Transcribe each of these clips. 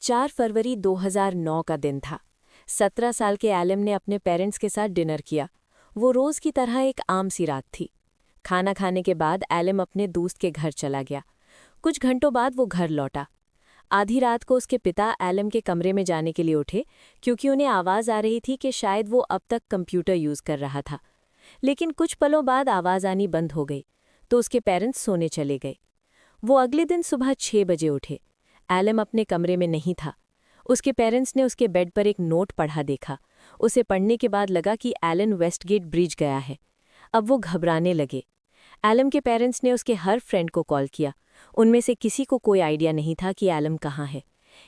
4 फरवरी 2009 का दिन था। 17 साल के एलम ने अपने पेरेंट्स के साथ डिनर किया। वो रोज़ की तरह एक आम सी रात थी। खाना खाने के बाद एलम अपने दोस्त के घर चला गया। कुछ घंटों बाद वो घर लौटा। आधी रात को उसके पिता एलम के कमरे में जाने के लिए उठे क्योंकि उन्हें आवाज़ आ रही थी कि शायद वो अब तक कंप्यूटर यूज़ कर रहा था। लेकिन कुछ पलों बाद आवाज़ आनी बंद हो गई तो उसके पेरेंट्स सोने चले गए। वो अगले दिन सुबह 6 बजे उठे। एलम अपने कमरे में नहीं था। उसके पेरेंट्स ने उसके बेड पर एक नोट पढ़ा देखा। उसे पढ़ने के बाद लगा कि एलन वेस्टगेट ब्रिज गया है। अब वो घबराने लगे। एलम के पेरेंट्स ने उसके हर फ्रेंड को कॉल किया। उनमें से किसी को कोई आइडिया नहीं था कि एलम कहाँ है।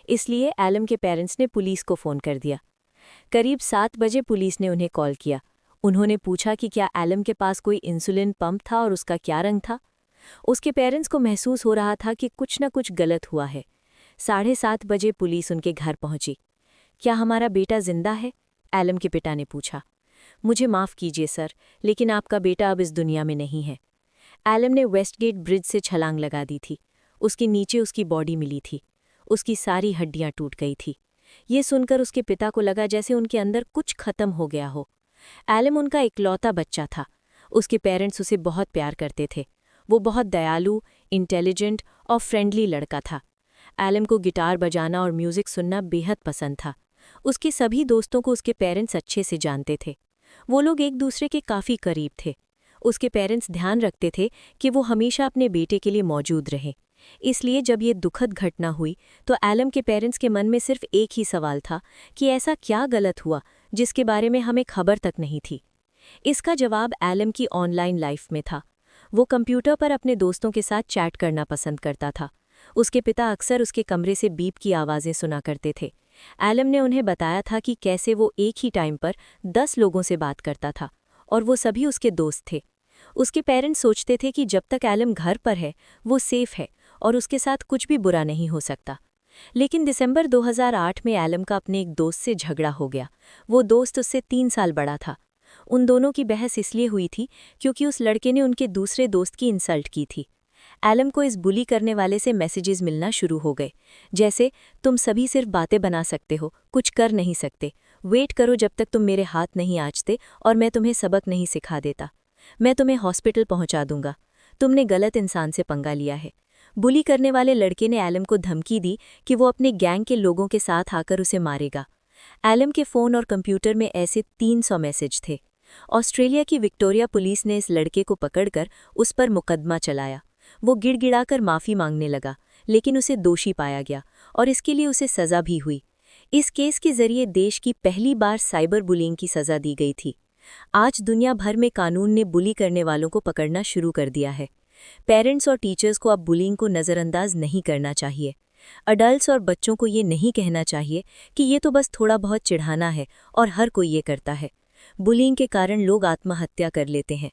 इसलिए एलम के पेरेंट्स ने पुलिस को फ़ोन कर दिया। करीब 7 बजे पुलिस ने उन्हें कॉल किया। उन्होंने पूछा कि क्या एलम के पास कोई इंसुलिन पंप था और उसका क्या रंग था। उसके पेरेंट्स को महसूस हो रहा था कि कुछ न कुछ गलत हुआ है। 7:30 बजे पुलिस उनके घर पहुंची। क्या हमारा बेटा जिंदा है? एलम के पिता ने पूछा। मुझे माफ़ कीजिए सर, लेकिन आपका बेटा अब इस दुनिया में नहीं है। एलम ने वेस्टगेट ब्रिज से छलांग लगा दी थी। उसके नीचे उसकी बॉडी मिली थी। उसकी सारी हड्डियां टूट गई थी। ये सुनकर उसके पिता को लगा जैसे उनके अंदर कुछ खत्म हो गया हो। एलम उनका इकलौता बच्चा था। उसके पेरेंट्स उसे बहुत प्यार करते थे। वो बहुत दयालु, इंटेलिजेंट और फ्रेंडली लड़का था। एलम को गिटार बजाना और म्यूज़िक सुनना बेहद पसंद था। उसके सभी दोस्तों को उसके पेरेंट्स अच्छे से जानते थे। वो लोग एक दूसरे के काफ़ी करीब थे। उसके पेरेंट्स ध्यान रखते थे कि वो हमेशा अपने बेटे के लिए मौजूद रहें। इसलिए जब ये दुखद घटना हुई तो एलम के पेरेंट्स के मन में सिर्फ एक ही सवाल था कि ऐसा क्या गलत हुआ जिसके बारे में हमें खबर तक नहीं थी। इसका जवाब एलम की ऑनलाइन लाइफ में था। वो कंप्यूटर पर अपने दोस्तों के साथ चैट करना पसंद करता था। उसके पिता अक्सर उसके कमरे से बीप की आवाज़ें सुना करते थे। एलम ने उन्हें बताया था कि कैसे वो एक ही टाइम पर 10 लोगों से बात करता था और वो सभी उसके दोस्त थे। उसके पेरेंट्स सोचते थे कि जब तक एलम घर पर है वो सेफ है और उसके साथ कुछ भी बुरा नहीं हो सकता। लेकिन दिसंबर 2008 में एलम का अपने एक दोस्त से झगड़ा हो गया। वो दोस्त उससे 3 साल बड़ा था। उन दोनों की बहस इसलिए हुई थी क्योंकि उस लड़के ने उनके दूसरे दोस्त की इंसल्ट की थी। एलम को इस बुली करने वाले से मैसेजेस मिलना शुरू हो गए, जैसे तुम सभी सिर्फ बातें बना सकते हो, कुछ कर नहीं सकते। वेट करो जब तक तुम मेरे हाथ नहीं आंचते और मैं तुम्हें सबक नहीं सिखा देता। मैं तुम्हें हॉस्पिटल पहुंचा दूंगा। तुमने गलत इंसान से पंगा लिया है। बुली करने वाले लड़के ने एलम को धमकी दी कि वो अपने गैंग के लोगों के साथ आकर उसे मारेगा। एलम के फ़ोन और कंप्यूटर में ऐसे 300 मैसेज थे। ऑस्ट्रेलिया की विक्टोरिया पुलिस ने इस लड़के को पकड़कर उस पर मुकदमा चलाया। वो गिड़गिड़ाकर माफ़ी मांगने लगा, लेकिन उसे दोषी पाया गया और इसके लिए उसे सज़ा भी हुई। इस केस के जरिए देश की पहली बार साइबर बुलिंग की सज़ा दी गई थी। आज दुनिया भर में कानून ने बुली करने वालों को पकड़ना शुरू कर दिया है। पेरेंट्स और टीचर्स को अब बुलिंग को नज़रअंदाज नहीं करना चाहिए। अडल्ट्स और बच्चों को ये नहीं कहना चाहिए कि ये तो बस थोड़ा बहुत चिढ़ाना है और हर कोई ये करता है। बुलिंग के कारण लोग आत्महत्या कर लेते हैं।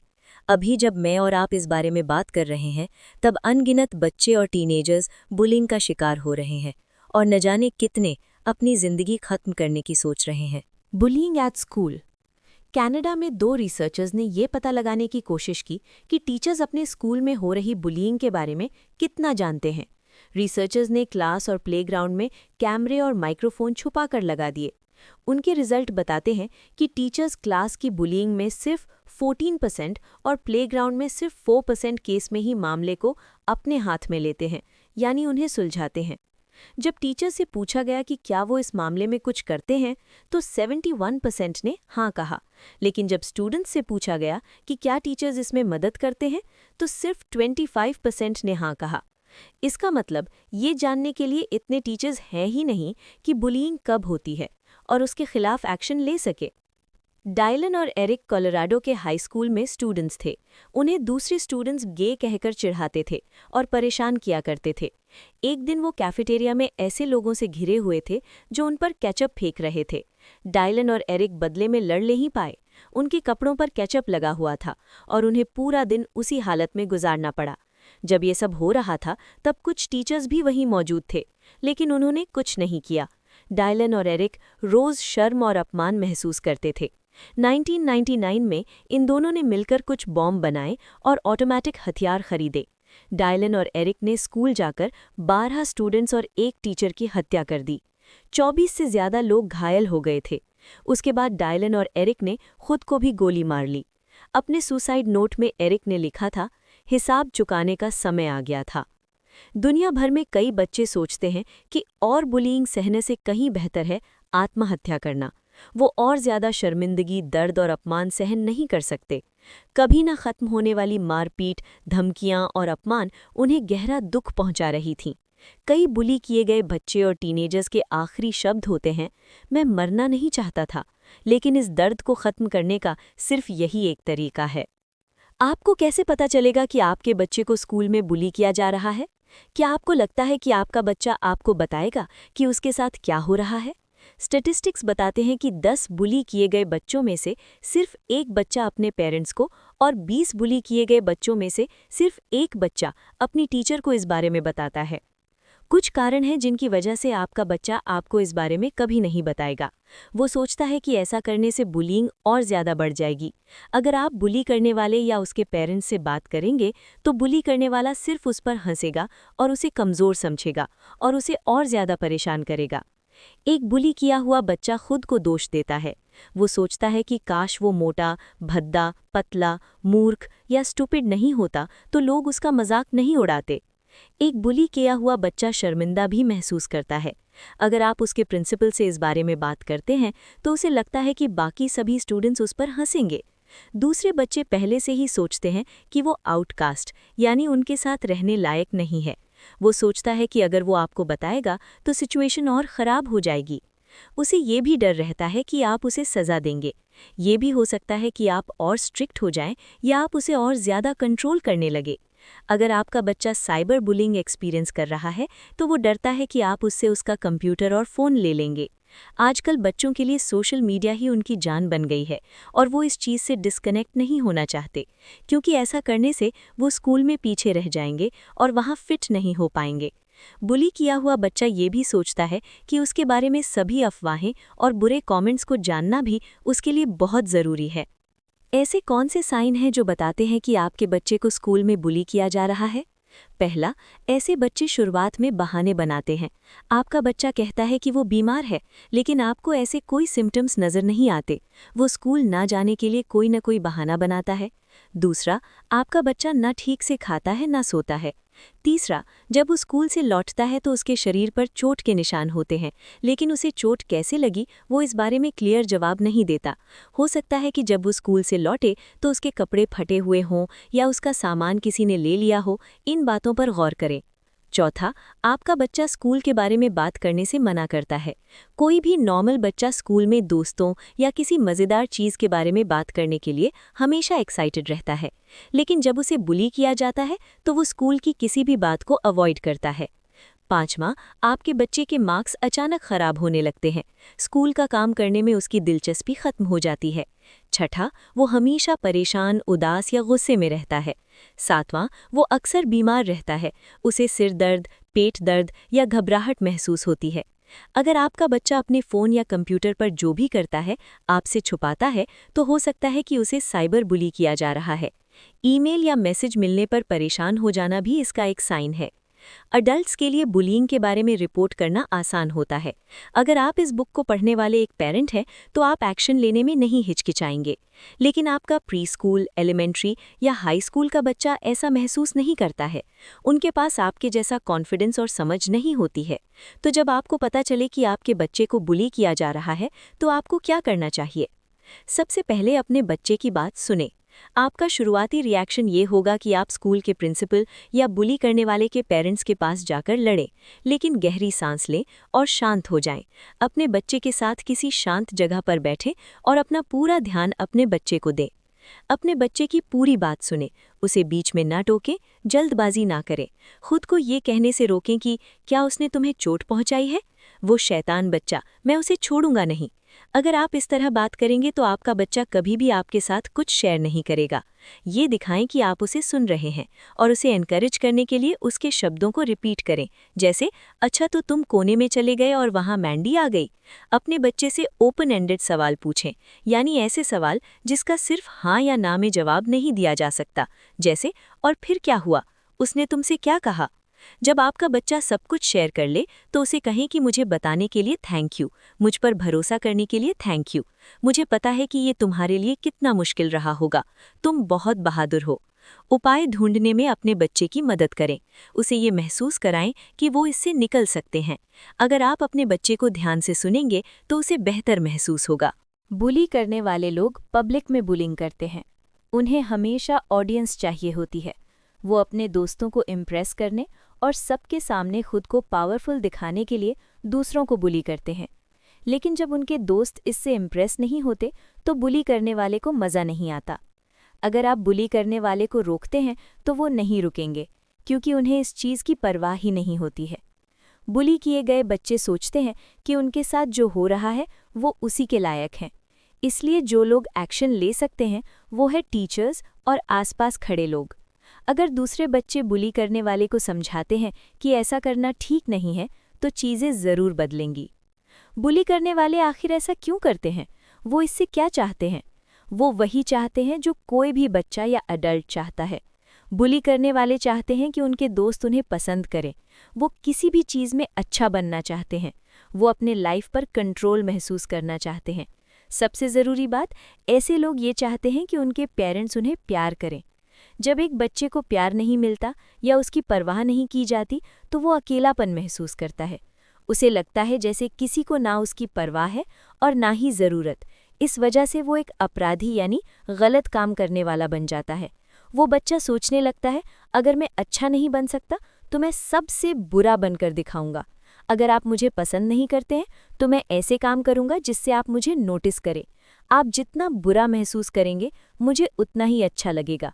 अभी जब मैं और आप इस बारे में बात कर रहे हैं, तब अनगिनत बच्चे और टीनेजर्स बुलिंग का शिकार हो रहे हैं और न जाने कितने अपनी ज़िंदगी खत्म करने की सोच रहे हैं। Bullying at school. कनाडा में 2 रिसर्चर्स ने ये पता लगाने की कोशिश की कि टीचर्स अपने स्कूल में हो रही बुलिंग के बारे में कितना जानते हैं। रिसर्चर्स ने क्लास और प्लेग्राउंड में कैमरे और माइक्रोफोन छुपा कर लगा दिए। उनके रिजल्ट बताते हैं कि टीचर्स क्लास की बुलिंग में सिर्फ 14% और प्लेग्राउंड में सिर्फ 4% केस में ही मामले को अपने हाथ में लेते हैं, यानी उन्हें सुलझाते हैं। जब टीचर से पूछा गया कि क्या वो इस मामले में कुछ करते हैं, तो 71% ने हाँ कहा। लेकिन जब स्टूडेंट्स से पूछा गया कि क्या टीचर्स इसमें मदद करते हैं, तो सिर्फ 25% ने हाँ कहा। इसका मतलब ये जानने के लिए इतने टीचर्स हैं ही नहीं कि बुलिंग कब होती है और उसके खिलाफ एक्शन ले सके। डायलन और एरिक कोलोराडो के हाई स्कूल में स्टूडेंट्स थे। उन्हें दूसरे स्टूडेंट्स गे कहकर चिढ़ाते थे और परेशान किया करते थे। एक दिन वो कैफेटेरिया में ऐसे लोगों से घिरे हुए थे जो उन पर केचप फेंक रहे थे। डायलन और एरिक बदले में लड़ नहीं पाए। उनके कपड़ों पर केचप लगा हुआ था और उन्हें पूरा दिन उसी हालत में गुजारना पड़ा। जब ये सब हो रहा था तब कुछ टीचर्स भी वहीं मौजूद थे, लेकिन उन्होंने कुछ नहीं किया। डायलन और एरिक रोज़ शर्म और अपमान महसूस करते थे। 1999 में इन दोनों ने मिलकर कुछ बॉम्ब बनाए और ऑटोमेटिक हथियार खरीदे। डायलन और एरिक ने स्कूल जाकर 12 स्टूडेंट्स और एक टीचर की हत्या कर दी। 24 से ज़्यादा लोग घायल हो गए थे। उसके बाद डायलन और एरिक ने खुद को भी गोली मार ली। अपने सुसाइड नोट में एरिक ने लिखा था, हिसाब चुकाने का समय आ गया था। दुनिया भर में कई बच्चे सोचते हैं कि और बुलिंग सहने से कहीं बेहतर है आत्महत्या करना। वो और ज़्यादा शर्मिंदगी, दर्द और अपमान सहन नहीं कर सकते। कभी न खत्म होने वाली मारपीट, धमकियां और अपमान उन्हें गहरा दुख पहुंचा रही थीं। कई बुली किए गए बच्चे और टीनेजर्स के आखिरी शब्द होते हैं, मैं मरना नहीं चाहता था, लेकिन इस दर्द को खत्म करने का सिर्फ यही एक तरीका है। आपको कैसे पता चलेगा कि आपके बच्चे को स्कूल में बुली किया जा रहा है? क्या आपको लगता है कि आपका बच्चा आपको बताएगा कि उसके साथ क्या हो रहा है? स्टैटिस्टिक्स बताते हैं कि 10 बुली किए गए बच्चों में से सिर्फ एक बच्चा अपने पेरेंट्स को और 20 बुली किए गए बच्चों में से सिर्फ एक बच्चा अपनी टीचर को इस बारे में बताता है। कुछ कारण हैं जिनकी वजह से आपका बच्चा आपको इस बारे में कभी नहीं बताएगा। वो सोचता है कि ऐसा करने से बुलिंग और ज़्यादा बढ़ जाएगी। अगर आप बुली करने वाले या उसके पेरेंट्स से बात करेंगे तो बुली करने वाला सिर्फ उस पर हंसेगा और उसे कमज़ोर समझेगा और उसे और ज़्यादा परेशान करेगा। एक बुली किया हुआ बच्चा खुद को दोष देता है। वो सोचता है कि काश वो मोटा, भद्दा, पतला, मूर्ख या स्टूपिड नहीं होता तो लोग उसका मजाक नहीं उड़ाते। एक बुली किया हुआ बच्चा शर्मिंदा भी महसूस करता है। अगर आप उसके प्रिंसिपल से इस बारे में बात करते हैं तो उसे लगता है कि बाकी सभी स्टूडेंट्स उस पर हंसेंगे। दूसरे बच्चे पहले से ही सोचते हैं कि वो आउटकास्ट यानी उनके साथ रहने लायक नहीं है। वो सोचता है कि अगर वो आपको बताएगा तो सिचुएशन और ख़राब हो जाएगी। उसे ये भी डर रहता है कि आप उसे सज़ा देंगे। ये भी हो सकता है कि आप और स्ट्रिक्ट हो जाएं या आप उसे और ज़्यादा कंट्रोल करने लगे। अगर आपका बच्चा साइबर बुलिंग एक्सपीरियंस कर रहा है तो वो डरता है कि आप उससे उसका कंप्यूटर और फ़ोन ले लेंगे। आजकल बच्चों के लिए सोशल मीडिया ही उनकी जान बन गई है और वो इस चीज़ से डिस्कनेक्ट नहीं होना चाहते, क्योंकि ऐसा करने से वो स्कूल में पीछे रह जाएंगे और वहाँ फिट नहीं हो पाएंगे। बुली किया हुआ बच्चा ये भी सोचता है कि उसके बारे में सभी अफवाहें और बुरे कमेंट्स को जानना भी उसके लिए बहुत ज़रूरी है। ऐसे कौन से साइन हैं जो बताते हैं कि आपके बच्चे को स्कूल में बुली किया जा रहा है? पहला, ऐसे बच्चे शुरुआत में बहाने बनाते हैं। आपका बच्चा कहता है कि वो बीमार है, लेकिन आपको ऐसे कोई सिम्टम्स नज़र नहीं आते। वो स्कूल ना जाने के लिए कोई न कोई बहाना बनाता है। दूसरा, आपका बच्चा न ठीक से खाता है न सोता है। तीसरा, जब वो स्कूल से लौटता है तो उसके शरीर पर चोट के निशान होते हैं, लेकिन उसे चोट कैसे लगी वो इस बारे में क्लियर जवाब नहीं देता। हो सकता है कि जब वो स्कूल से लौटे तो उसके कपड़े फटे हुए हों या उसका सामान किसी ने ले लिया हो। इन बातों पर गौर करें। चौथा, आपका बच्चा स्कूल के बारे में बात करने से मना करता है। कोई भी नॉर्मल बच्चा स्कूल में दोस्तों या किसी मज़ेदार चीज़ के बारे में बात करने के लिए हमेशा एक्साइटेड रहता है, लेकिन जब उसे बुली किया जाता है तो वो स्कूल की किसी भी बात को अवॉइड करता है। पाँचवां, आपके बच्चे के मार्क्स अचानक खराब होने लगते हैं। स्कूल का काम करने में उसकी दिलचस्पी खत्म हो जाती है। छठा, वो हमेशा परेशान, उदास या गुस्से में रहता है। सातवां, वो अक्सर बीमार रहता है। उसे सिर दर्द, पेट दर्द या घबराहट महसूस होती है। अगर आपका बच्चा अपने फ़ोन या कंप्यूटर पर जो भी करता है आपसे छुपाता है तो हो सकता है कि उसे साइबर बुली किया जा रहा है। ईमेल या मैसेज मिलने पर परेशान हो जाना भी इसका एक साइन है। अडल्ट्स के लिए बुलिंग के बारे में रिपोर्ट करना आसान होता है। अगर आप इस बुक को पढ़ने वाले एक पेरेंट हैं तो आप एक्शन लेने में नहीं हिचकिचाएंगे। लेकिन आपका प्री स्कूल, एलिमेंट्री या हाई स्कूल का बच्चा ऐसा महसूस नहीं करता है। उनके पास आपके जैसा कॉन्फिडेंस और समझ नहीं होती है। तो जब आपको पता चले कि आपके बच्चे को बुली किया जा रहा है तो आपको क्या करना चाहिए? सबसे पहले अपने बच्चे की बात सुनें। आपका शुरुआती रिएक्शन ये होगा कि आप स्कूल के प्रिंसिपल या बुली करने वाले के पेरेंट्स के पास जाकर लड़ें, लेकिन गहरी सांस लें और शांत हो जाएं। अपने बच्चे के साथ किसी शांत जगह पर बैठें और अपना पूरा ध्यान अपने बच्चे को दें। अपने बच्चे की पूरी बात सुनें, उसे बीच में ना टोकें, जल्दबाजी ना करें। खुद को ये कहने से रोकें कि क्या उसने तुम्हें चोट पहुंचाई है? वो शैतान बच्चा, मैं उसे छोड़ूंगा नहीं। अगर आप इस तरह बात करेंगे तो आपका बच्चा कभी भी आपके साथ कुछ शेयर नहीं करेगा। ये दिखाएं कि आप उसे सुन रहे हैं और उसे एनकरेज करने के लिए उसके शब्दों को रिपीट करें, जैसे अच्छा तो तुम कोने में चले गए और वहाँ मैंडी आ गई। अपने बच्चे से ओपन एंडेड सवाल पूछें, यानी ऐसे सवाल जिसका सिर्फ हाँ या ना में जवाब नहीं दिया जा सकता, जैसे और फिर क्या हुआ, उसने तुमसे क्या कहा। जब आपका बच्चा सब कुछ शेयर कर ले तो उसे कहें कि मुझे बताने के लिए थैंक यू, मुझ पर भरोसा करने के लिए थैंक यू। मुझे पता है कि ये तुम्हारे लिए कितना मुश्किल रहा होगा, तुम बहुत बहादुर हो। उपाय ढूंढने में अपने बच्चे की मदद करें, उसे ये महसूस कराएं कि वो इससे निकल सकते हैं। अगर आप अपने बच्चे को ध्यान से सुनेंगे तो उसे बेहतर महसूस होगा। बुली करने वाले लोग पब्लिक में बुलिंग करते हैं। उन्हें हमेशा ऑडियंस चाहिए होती है। वो अपने दोस्तों को इम्प्रेस करने और सबके सामने खुद को पावरफुल दिखाने के लिए दूसरों को बुली करते हैं। लेकिन जब उनके दोस्त इससे इम्प्रेस नहीं होते तो बुली करने वाले को मज़ा नहीं आता। अगर आप बुली करने वाले को रोकते हैं तो वो नहीं रुकेंगे, क्योंकि उन्हें इस चीज़ की परवाह ही नहीं होती है। बुली किए गए बच्चे सोचते हैं कि उनके साथ जो हो रहा है वो उसी के लायक हैं। इसलिए जो लोग एक्शन ले सकते हैं वो है टीचर्स और आसपास खड़े लोग। अगर दूसरे बच्चे बुली करने वाले को समझाते हैं कि ऐसा करना ठीक नहीं है तो चीज़ें ज़रूर बदलेंगी। बुली करने वाले आखिर ऐसा क्यों करते हैं? वो इससे क्या चाहते हैं? वो वही चाहते हैं जो कोई भी बच्चा या अडल्ट चाहता है। बुली करने वाले चाहते हैं कि उनके दोस्त उन्हें पसंद करें। वो किसी भी चीज़ में अच्छा बनना चाहते हैं। वो अपने लाइफ पर कंट्रोल महसूस करना चाहते हैं। सबसे ज़रूरी बात, ऐसे लोग ये चाहते हैं कि उनके पेरेंट्स उन्हें प्यार करें। जब एक बच्चे को प्यार नहीं मिलता या उसकी परवाह नहीं की जाती तो वो अकेलापन महसूस करता है। उसे लगता है जैसे किसी को ना उसकी परवाह है और ना ही ज़रूरत। इस वजह से वो एक अपराधी यानी गलत काम करने वाला बन जाता है। वो बच्चा सोचने लगता है, अगर मैं अच्छा नहीं बन सकता तो मैं सबसे बुरा बनकर दिखाऊंगा। अगर आप मुझे पसंद नहीं करते हैं तो मैं ऐसे काम करूंगा जिससे आप मुझे नोटिस करें। आप जितना बुरा महसूस करेंगे मुझे उतना ही अच्छा लगेगा।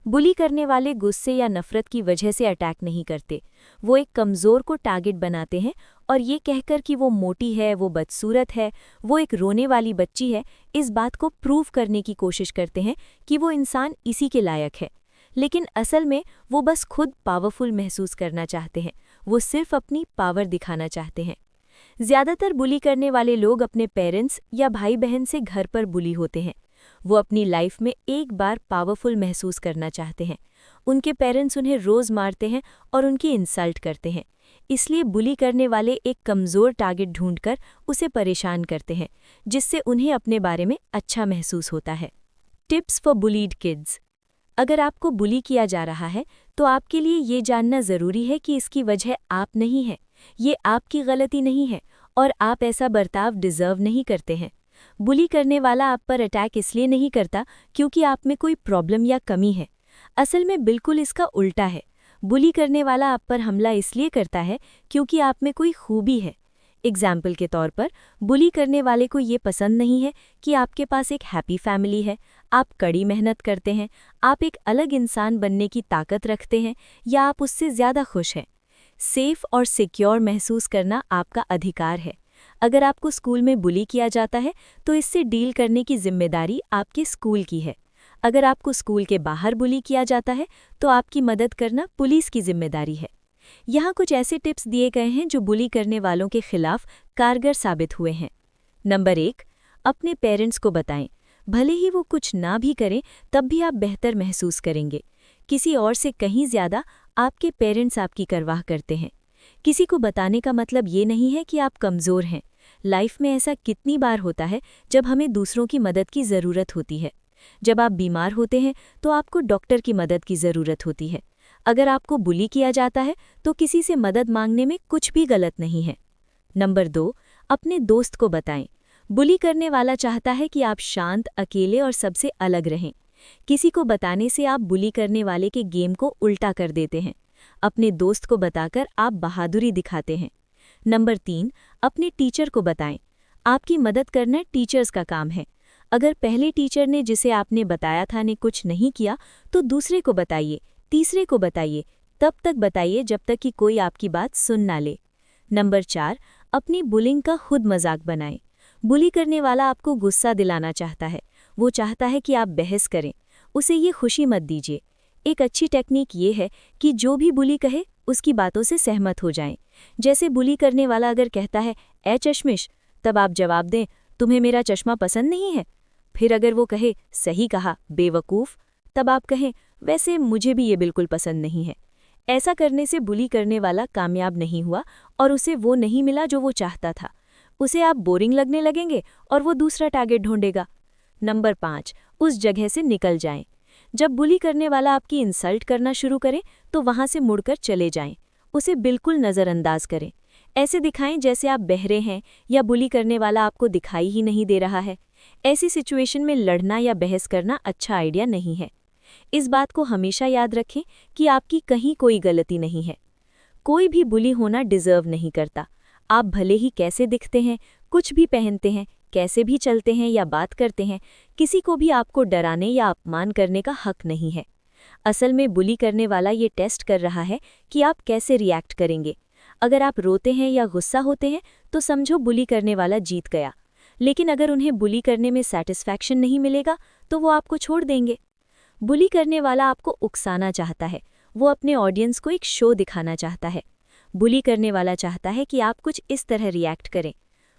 बुली करने वाले गुस्से या नफरत की वजह से अटैक नहीं करते। वो एक कमज़ोर को टारगेट बनाते हैं और ये कहकर कि वो मोटी है, वो बदसूरत है, वो एक रोने वाली बच्ची है, इस बात को प्रूव करने की कोशिश करते हैं कि वो इंसान इसी के लायक है। लेकिन असल में वो बस खुद पावरफुल महसूस करना चाहते हैं। वो सिर्फ अपनी पावर दिखाना चाहते हैं। ज़्यादातर बुली करने वाले लोग अपने पेरेंट्स या भाई बहन से घर पर बुली होते हैं। वो अपनी लाइफ में एक बार पावरफुल महसूस करना चाहते हैं। उनके पेरेंट्स उन्हें रोज़ मारते हैं और उनकी इंसल्ट करते हैं। इसलिए बुली करने वाले एक कमज़ोर टारगेट ढूंढकर उसे परेशान करते हैं, जिससे उन्हें अपने बारे में अच्छा महसूस होता है। Tips for bullied kids. अगर आपको बुली किया जा रहा है तो आपके लिए ये जानना ज़रूरी है कि इसकी वजह आप नहीं है। ये आपकी गलती नहीं है और आप ऐसा बर्ताव डिज़र्व नहीं करते हैं। बुली करने वाला आप पर अटैक इसलिए नहीं करता क्योंकि आप में कोई प्रॉब्लम या कमी है। असल में बिल्कुल इसका उल्टा है। बुली करने वाला आप पर हमला इसलिए करता है क्योंकि आप में कोई खूबी है। एग्जाम्पल के तौर पर, बुली करने वाले को ये पसंद नहीं है कि आपके पास एक हैप्पी फैमिली है, आप कड़ी मेहनत करते हैं, आप एक अलग इंसान बनने की ताकत रखते हैं या आप उससे ज़्यादा खुश हैं। सेफ और सिक्योर महसूस करना आपका अधिकार है। अगर आपको स्कूल में बुली किया जाता है तो इससे डील करने की जिम्मेदारी आपके स्कूल की है। अगर आपको स्कूल के बाहर बुली किया जाता है तो आपकी मदद करना पुलिस की जिम्मेदारी है। यहाँ कुछ ऐसे टिप्स दिए गए हैं जो बुली करने वालों के खिलाफ कारगर साबित हुए हैं। नंबर 1, अपने पेरेंट्स को बताएं। भले ही वो कुछ ना भी करें तब भी आप बेहतर महसूस करेंगे। किसी और से कहीं ज़्यादा आपके पेरेंट्स आपकी परवाह करते हैं। किसी को बताने का मतलब ये नहीं है कि आप कमज़ोर हैं। लाइफ में ऐसा कितनी बार होता है जब हमें दूसरों की मदद की ज़रूरत होती है। जब आप बीमार होते हैं तो आपको डॉक्टर की मदद की ज़रूरत होती है। अगर आपको बुली किया जाता है तो किसी से मदद मांगने में कुछ भी गलत नहीं है। नंबर 2, अपने दोस्त को बताएं। बुली करने वाला चाहता है कि आप शांत, अकेले और सबसे अलग रहें। किसी को बताने से आप बुली करने वाले के गेम को उल्टा कर देते हैं। अपने दोस्त को बताकर आप बहादुरी दिखाते हैं। नंबर 3, अपने टीचर को बताएं। आपकी मदद करना टीचर्स का काम है। अगर पहले टीचर ने जिसे आपने बताया था ने कुछ नहीं किया तो दूसरे को बताइए, तीसरे को बताइए, तब तक बताइए जब तक कि कोई आपकी बात सुन ना ले। नंबर 4, अपनी बुलिंग का खुद मजाक बनाएं। बुली करने वाला आपको गुस्सा दिलाना चाहता है। वो चाहता है कि आप बहस करें। उसे ये खुशी मत दीजिए। एक अच्छी टेक्निक ये है कि जो भी बुली कहे उसकी बातों से सहमत हो जाएं। जैसे बुली करने वाला अगर कहता है, ए चश्मिश, तब आप जवाब दें, तुम्हें मेरा चश्मा पसंद नहीं है। फिर अगर वो कहे, सही कहा बेवकूफ़, तब आप कहें, वैसे मुझे भी ये बिल्कुल पसंद नहीं है। ऐसा करने से बुली करने वाला कामयाब नहीं हुआ और उसे वो नहीं मिला जो वो चाहता था। उसे आप बोरिंग लगने लगेंगे और वो दूसरा टारगेट ढूंढेगा। नंबर 5, उस जगह से निकल जाएं। जब बुली करने वाला आपकी इंसल्ट करना शुरू करे तो वहां से मुड़कर चले जाएं। उसे बिल्कुल नज़रअंदाज करें। ऐसे दिखाएं जैसे आप बहरे हैं या बुली करने वाला आपको दिखाई ही नहीं दे रहा है। ऐसी सिचुएशन में लड़ना या बहस करना अच्छा आइडिया नहीं है। इस बात को हमेशा याद रखें कि आपकी कहीं कोई गलती नहीं है। कोई भी बुली होना डिजर्व नहीं करता। आप भले ही कैसे दिखते हैं, कुछ भी पहनते हैं, कैसे भी चलते हैं या बात करते हैं, किसी को भी आपको डराने या अपमान करने का हक नहीं है। असल में बुली करने वाला ये टेस्ट कर रहा है कि आप कैसे रिएक्ट करेंगे। अगर आप रोते हैं या गुस्सा होते हैं तो समझो बुली करने वाला जीत गया। लेकिन अगर उन्हें बुली करने में सैटिस्फैक्शन नहीं मिलेगा तो वो आपको छोड़ देंगे। बुली करने वाला आपको उकसाना चाहता है। वो अपने ऑडियंस को एक शो दिखाना चाहता है। बुली करने वाला चाहता है कि आप कुछ इस तरह रिएक्ट करें।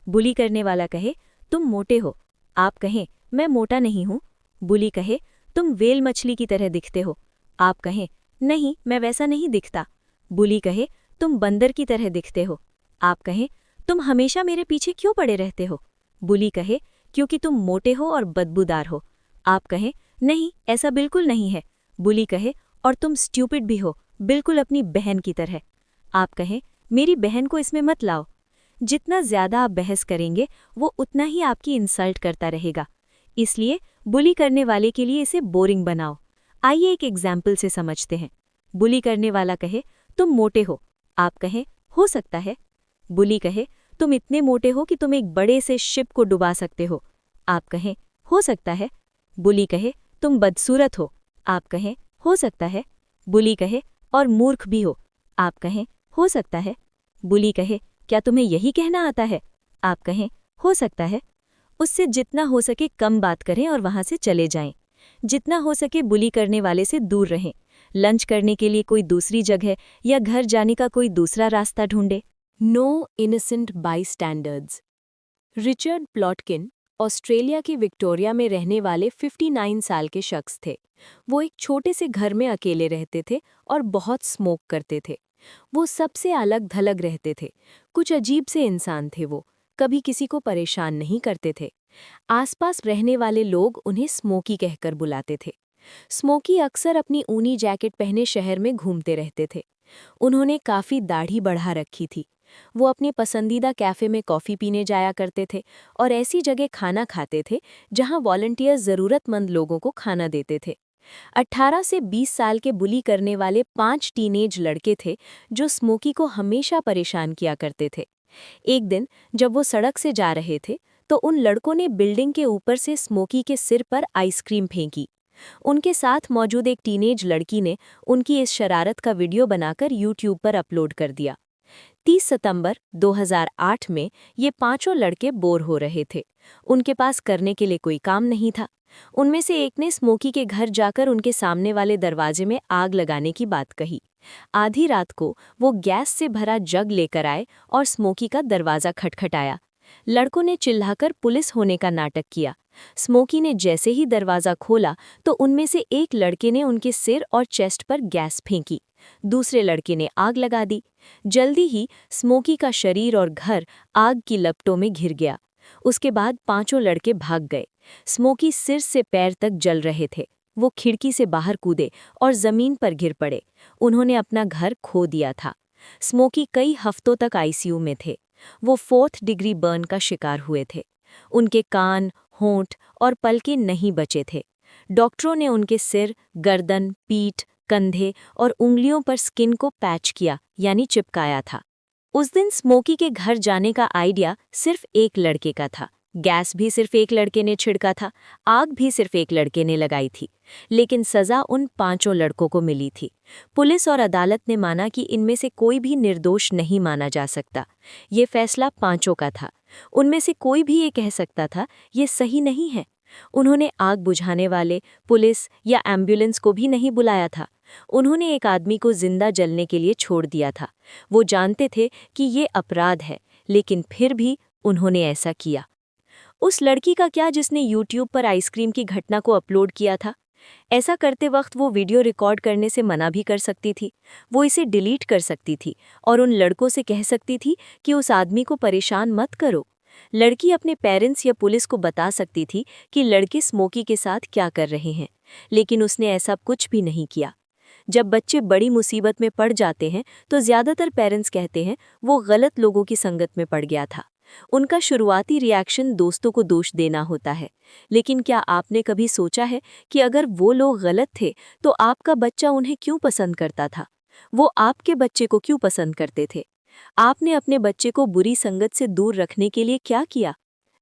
बुली करने वाला कहे, तुम मोटे हो। आप कहें, मैं मोटा नहीं हूं। बुली कहे, तुम वेल मछली की तरह दिखते हो। आप कहें, नहीं, मैं वैसा नहीं दिखता। बुली कहे, तुम बंदर की तरह दिखते हो। आप कहें, तुम हमेशा मेरे पीछे क्यों पड़े रहते हो। बुली कहे, क्योंकि तुम मोटे हो और बदबूदार हो। आप कहें, नहीं, ऐसा बिल्कुल नहीं है। बुली कहे, और तुम स्ट्यूपिड भी हो, बिल्कुल अपनी बहन की तरह। आप कहें, मेरी बहन को इसमें मत लाओ। जितना ज्यादा आप बहस करेंगे वो उतना ही आपकी इंसल्ट करता रहेगा। इसलिए बुली करने वाले के लिए इसे बोरिंग बनाओ। आइए एक एग्जाम्पल से समझते हैं। बुली करने वाला कहे, तुम मोटे हो। आप कहें, हो सकता है। बुली कहे, तुम इतने मोटे हो कि तुम एक बड़े से शिप को डुबा सकते हो। आप कहें, हो सकता है। बुली कहे, तुम बदसूरत हो। आप कहें, हो सकता है। बुली कहे, और मूर्ख भी हो। आप कहें, हो सकता है। बुली कहे, क्या तुम्हें यही कहना आता है। आप कहें, हो सकता है। उससे जितना हो सके कम बात करें और वहां से चले जाएं। जितना हो सके बुली करने वाले से दूर रहें। लंच करने के लिए कोई दूसरी जगह या घर जाने का कोई दूसरा रास्ता ढूंढे। No innocent bystanders. Richard Plotkin Australia की विक्टोरिया में रहने वाले 59 साल के शख्स थे। वो एक छोटे से घर में अकेले रहते थे और बहुत स्मोक करते थे। वो सबसे अलग थलग रहते थे। कुछ अजीब से इंसान थे वो, कभी किसी को परेशान नहीं करते थे। आसपास रहने वाले लोग उन्हें स्मोकी कहकर बुलाते थे। स्मोकी अक्सर अपनी ऊनी जैकेट पहने शहर में घूमते रहते थे। उन्होंने काफ़ी दाढ़ी बढ़ा रखी थी। वो अपने पसंदीदा कैफ़े में कॉफ़ी पीने जाया करते थे और ऐसी जगह खाना खाते थे जहां वॉलंटियर्स ज़रूरतमंद लोगों को खाना देते थे। 18 से 20 साल के बुली करने वाले 5 टीनेज लड़के थे जो स्मोकी को हमेशा परेशान किया करते थे। एक दिन जब वो सड़क से जा रहे थे तो उन लड़कों ने बिल्डिंग के ऊपर से स्मोकी के सिर पर आइसक्रीम फेंकी। उनके साथ मौजूद एक टीनेज लड़की ने उनकी इस शरारत का वीडियो बनाकर यूट्यूब पर अपलोड कर दिया। 30 सितंबर 2008 में ये पांचों लड़के बोर हो रहे थे। उनके पास करने के लिए कोई काम नहीं था। उनमें से एक ने स्मोकी के घर जाकर उनके सामने वाले दरवाजे में आग लगाने की बात कही। आधी रात को वो गैस से भरा जग लेकर आए और स्मोकी का दरवाज़ा खटखटाया। लड़कों ने चिल्लाकर पुलिस होने का नाटक किया। स्मोकी ने जैसे ही दरवाज़ा खोला तो उनमें से एक लड़के ने उनके सिर और चेस्ट पर गैस फेंकी। दूसरे लड़के ने आग लगा दी। जल्दी ही स्मोकी का शरीर और घर आग की लपटों में घिर गया। उसके बाद पांचों लड़के भाग गए। स्मोकी सिर से पैर तक जल रहे थे। वो खिड़की से बाहर कूदे और जमीन पर गिर पड़े। उन्होंने अपना घर खो दिया था। स्मोकी कई हफ्तों तक आईसीयू में थे। वो 4th डिग्री बर्न का शिकार हुए थे। उनके कान, होंठ और पलके नहीं बचे थे। डॉक्टरों ने उनके सिर, गर्दन, पीठ, कंधे और उंगलियों पर स्किन को पैच किया यानी चिपकाया था। उस दिन स्मोकी के घर जाने का आइडिया सिर्फ एक लड़के का था। गैस भी सिर्फ एक लड़के ने छिड़का था। आग भी सिर्फ एक लड़के ने लगाई थी। लेकिन सज़ा उन पांचों लड़कों को मिली थी। पुलिस और अदालत ने माना कि इनमें से कोई भी निर्दोष नहीं माना जा सकता। ये फैसला पांचों का था। उनमें से कोई भी ये कह सकता था ये सही नहीं है। उन्होंने आग बुझाने वाले, पुलिस या एम्बुलेंस को भी नहीं बुलाया था। उन्होंने एक आदमी को जिंदा जलने के लिए छोड़ दिया था। वो जानते थे कि ये अपराध है, लेकिन फिर भी उन्होंने ऐसा किया। उस लड़की का क्या जिसने यूट्यूब पर आइसक्रीम की घटना को अपलोड किया था? ऐसा करते वक्त वो वीडियो रिकॉर्ड करने से मना भी कर सकती थी, वो इसे डिलीट कर सकती थी और उन लड़कों से कह सकती थी कि उस आदमी को परेशान मत करो। लड़की अपने पेरेंट्स या पुलिस को बता सकती थी कि लड़के स्मोकी के साथ क्या कर रहे हैं, लेकिन उसने ऐसा कुछ भी नहीं किया। जब बच्चे बड़ी मुसीबत में पड़ जाते हैं तो ज़्यादातर पेरेंट्स कहते हैं वो गलत लोगों की संगत में पड़ गया था। उनका शुरुआती रिएक्शन दोस्तों को दोष देना होता है, लेकिन क्या आपने कभी सोचा है कि अगर वो लोग गलत थे तो आपका बच्चा उन्हें क्यों पसंद करता था? वो आपके बच्चे को क्यों पसंद करते थे? आपने अपने बच्चे को बुरी संगत से दूर रखने के लिए क्या किया?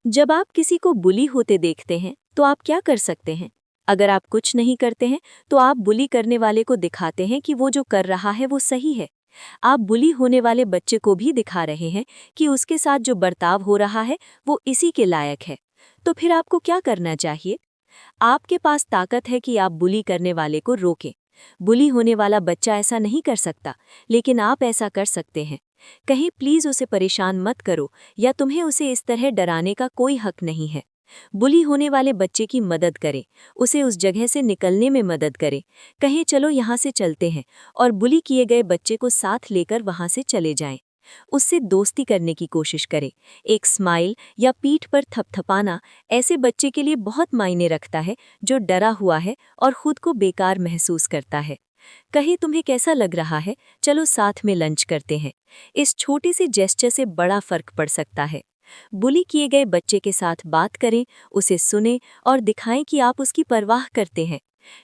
जब आप किसी को बुली होते देखते हैं तो आप क्या कर सकते हैं? अगर आप कुछ नहीं करते हैं तो आप बुली करने वाले को दिखाते हैं कि वो जो कर रहा है वो सही है। आप बुली होने वाले बच्चे को भी दिखा रहे हैं कि उसके साथ जो बर्ताव हो रहा है वो इसी के लायक है। तो फिर आपको क्या करना चाहिए? आपके पास ताकत है कि आप बुली करने वाले को रोकें। बुली होने वाला बच्चा ऐसा नहीं कर सकता, लेकिन आप ऐसा कर सकते हैं। कहीं प्लीज उसे परेशान मत करो या तुम्हें उसे इस तरह डराने का कोई हक नहीं है। बुली होने वाले बच्चे की मदद करें, उसे उस जगह से निकलने में मदद करें। कहें चलो यहाँ से चलते हैं और बुली किए गए बच्चे को साथ लेकर वहाँ से चले जाएं। उससे दोस्ती करने की कोशिश करें। एक स्माइल या पीठ पर थपथपाना ऐसे बच्चे के लिए बहुत मायने रखता है जो डरा हुआ है और खुद को बेकार महसूस करता है। कहीं तुम्हें कैसा लग रहा है, चलो साथ में लंच करते हैं। इस छोटे से जेस्चर से बड़ा फर्क पड़ सकता है। बुली किए गए बच्चे के साथ बात करें, उसे सुनें और दिखाएं कि आप उसकी परवाह करते हैं।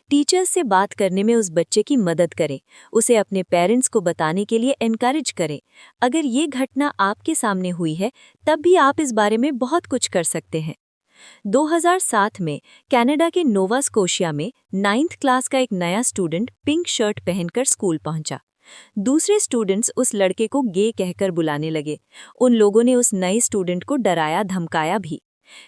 टीचर्स से बात करने में उस बच्चे की मदद करें, उसे अपने पेरेंट्स को बताने के लिए एनकरेज करें। अगर ये घटना आपके सामने हुई है तब भी आप इस बारे में बहुत कुछ कर सकते हैं। 2007 में कनाडा के नोवा स्कोशिया में 9th क्लास का एक नया स्टूडेंट पिंक शर्ट पहनकर स्कूल पहुंचा। दूसरे स्टूडेंट्स उस लड़के को गे कहकर बुलाने लगे। उन लोगों ने उस नए स्टूडेंट को डराया धमकाया भी।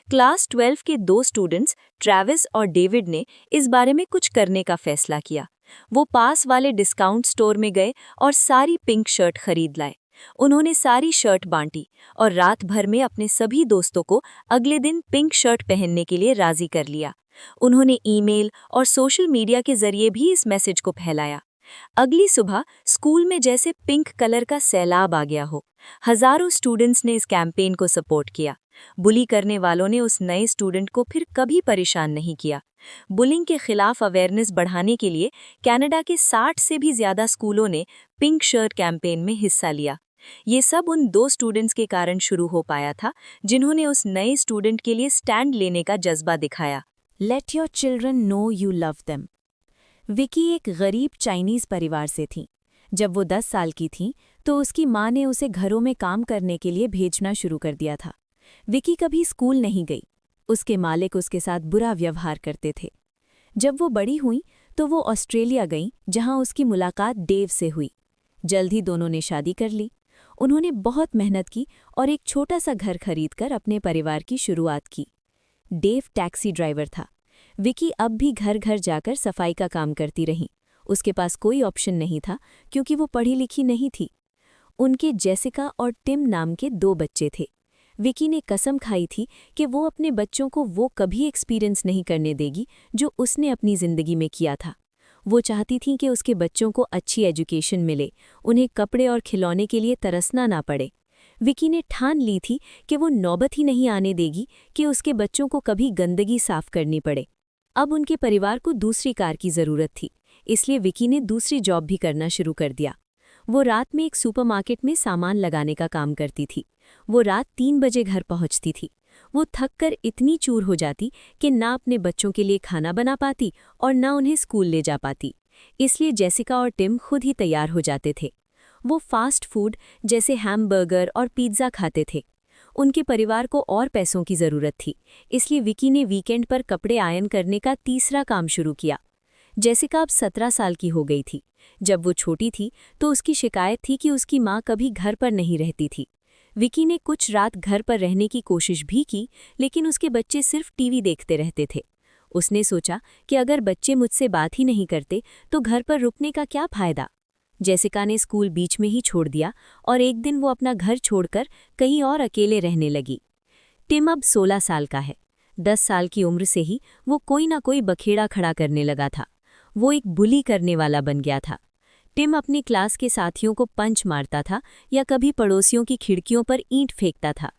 क्लास 12 के 2 स्टूडेंट्स ट्रैविस और डेविड ने इस बारे में कुछ करने का फैसला किया। वो पास वाले डिस्काउंट स्टोर में गए और सारी पिंक शर्ट खरीद लाए। उन्होंने सारी शर्ट बांटी और रात भर में अपने सभी दोस्तों को अगले दिन पिंक शर्ट पहनने के लिए राजी कर लिया। उन्होंने ईमेल और सोशल मीडिया के जरिए भी इस मैसेज को फैलाया। अगली सुबह स्कूल में जैसे पिंक कलर का सैलाब आ गया हो। हजारों स्टूडेंट्स ने इस कैंपेन को सपोर्ट किया। बुली करने वालों ने उस नए स्टूडेंट को फिर कभी परेशान नहीं किया। बुलिंग के खिलाफ अवेयरनेस बढ़ाने के लिए कनाडा के 60 से भी ज्यादा स्कूलों ने पिंक शर्ट कैंपेन में हिस्सा लिया। ये सब उन 2 स्टूडेंट्स के कारण शुरू हो पाया था जिन्होंने उस नए स्टूडेंट के लिए स्टैंड लेने का जज्बा दिखाया। Let your children know you love them. Vicky एक गरीब चाइनीज परिवार से थी। जब वो 10 साल की थी तो उसकी माँ ने उसे घरों में काम करने के लिए भेजना शुरू कर दिया था। विकी कभी स्कूल नहीं गई। उसके मालिक उसके साथ बुरा व्यवहार करते थे। जब वो बड़ी हुई तो वो ऑस्ट्रेलिया गई, जहां उसकी मुलाकात डेव से हुई। जल्द ही दोनों ने शादी कर ली। उन्होंने बहुत मेहनत की और एक छोटा सा घर खरीदकर अपने परिवार की शुरुआत की। डेव टैक्सी ड्राइवर था। विकी अब भी घर घर जाकर सफाई का काम करती रही। उसके पास कोई ऑप्शन नहीं था क्योंकि वो पढ़ी लिखी नहीं थी। उनके जेसिका और टिम नाम के 2 बच्चे थे। विकी ने कसम खाई थी कि वो अपने बच्चों को वो कभी एक्सपीरियंस नहीं करने देगी जो उसने अपनी ज़िंदगी में किया था। वो चाहती थी कि उसके बच्चों को अच्छी एजुकेशन मिले, उन्हें कपड़े और खिलौने के लिए तरसना ना पड़े। विकी ने ठान ली थी कि वो नौबत ही नहीं आने देगी कि उसके बच्चों को कभी गंदगी साफ करनी पड़े। अब उनके परिवार को दूसरी कार की ज़रूरत थी, इसलिए विकी ने दूसरी जॉब भी करना शुरू कर दिया। वो रात में एक सुपरमार्केट में सामान लगाने का काम करती थी। वो रात 3 बजे घर पहुंचती थी। वो थककर इतनी चूर हो जाती कि ना अपने बच्चों के लिए खाना बना पाती और ना उन्हें स्कूल ले जा पाती। इसलिए जेसिका और टिम खुद ही तैयार हो जाते थे। वो फास्ट फूड जैसे हैमबर्गर और पिज़्ज़ा खाते थे। उनके परिवार को और पैसों की ज़रूरत थी, इसलिए विकी ने वीकेंड पर कपड़े आयरन करने का तीसरा काम शुरू किया। जेसिका अब 17 साल की हो गई थी। जब वो छोटी थी तो उसकी शिकायत थी कि उसकी माँ कभी घर पर नहीं रहती थी। विकी ने कुछ रात घर पर रहने की कोशिश भी की, लेकिन उसके बच्चे सिर्फ टीवी देखते रहते थे। उसने सोचा कि अगर बच्चे मुझसे बात ही नहीं करते तो घर पर रुकने का क्या फ़ायदा। जेसिका ने स्कूल बीच में ही छोड़ दिया और एक दिन वो अपना घर छोड़कर कहीं और अकेले रहने लगी। टिम अब 16 साल का है। 10 साल की उम्र से ही वो कोई ना कोई बखेड़ा खड़ा करने लगा था। वो एक बुली करने वाला बन गया था। टिम अपनी क्लास के साथियों को पंच मारता था या कभी पड़ोसियों की खिड़कियों पर ईंट फेंकता था।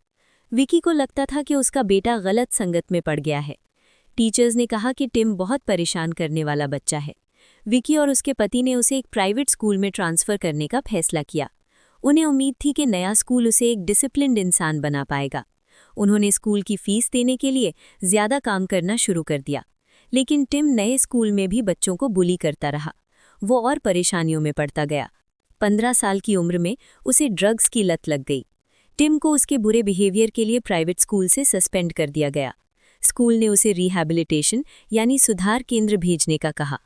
विकी को लगता था कि उसका बेटा गलत संगत में पड़ गया है। टीचर्स ने कहा कि टिम बहुत परेशान करने वाला बच्चा है। विकी और उसके पति ने उसे एक प्राइवेट स्कूल में ट्रांसफ़र करने का फैसला किया। उन्हें उम्मीद थी कि नया स्कूल उसे एक डिसिप्लिन्ड इंसान बना पाएगा। उन्होंने स्कूल की फीस देने के लिए ज़्यादा काम करना शुरू कर दिया। लेकिन टिम नए स्कूल में भी बच्चों को बुली करता रहा। वो और परेशानियों में पड़ता गया। 15 साल की उम्र में उसे ड्रग्स की लत लग गई। टिम को उसके बुरे बिहेवियर के लिए प्राइवेट स्कूल से सस्पेंड कर दिया गया। स्कूल ने उसे रिहैबिलिटेशन यानी सुधार केंद्र भेजने का कहा।